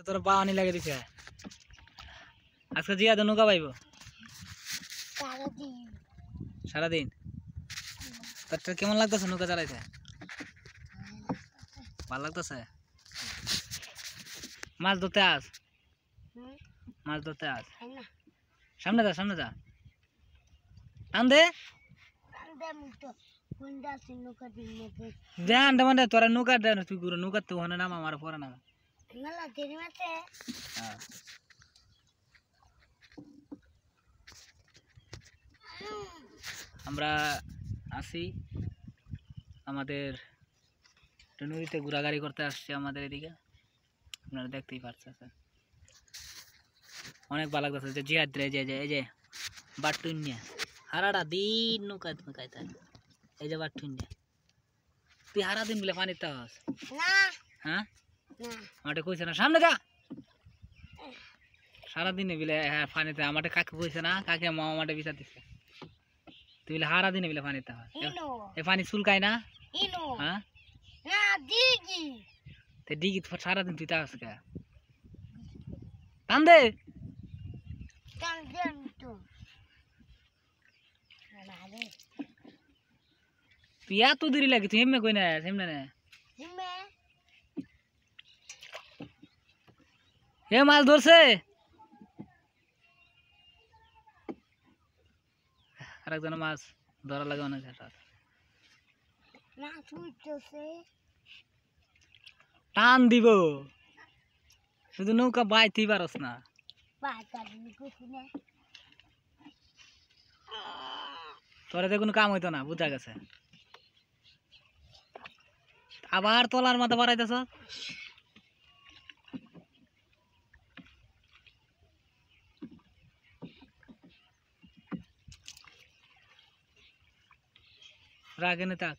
তোর বাওয়ানি লাগে দিছে আজকে জিয়া তো নৌকা পাইব সারাদিন তোর কেমন লাগতেছে নৌকা চালাইতে ভালো লাগতেছে মাছ ধরতে আস মাছ ধরতে আস সামনে যা টান দে দেন মানে তোরা নৌকা দেন তুই গুরু নৌকা তো হনে নাম আমার পরে না আমরা আসি আমাদের নদীতে ঘোরাঘুরি করতে আসছে আমাদের এদিকে আপনারা দেখতেই পাচ্ছেন অনেক ভালো লাগতেছে যে জিহাদ রে এই যে বাটুন্যা হারাটা দিন নৌকা নৌকাইতে এই যে বাটুন্যা তুই হারা দিন বলে পানিতে আস না হ্যাঁ আমাকে কইছে না সামনে যা সারাদিনে বিলে হ্যাঁ পানিতে আমাকে কাকে কইছে না কাকে মামা আমাকে বিচার দিছে তুই বলে হারা দিনে বিলে পানিতে আস এ পানি চুলকায় না হ্যাঁ না দিগি তে দিগি সারাদিন তুই তা আস কে টান দে তুই এত দেরি লাগে তুই হেমে কই না হেমনে না হে মাছ ধরছে আরেকজন মাছ ধরা লাগে অনেক টান দিব শুধু নৌকা বাইতেই পারস না তোরা তো কোনো কাম হইতো না বুঝা গেছে আবার তলার মাথা বাড়াইতেছ রাগেনে থাক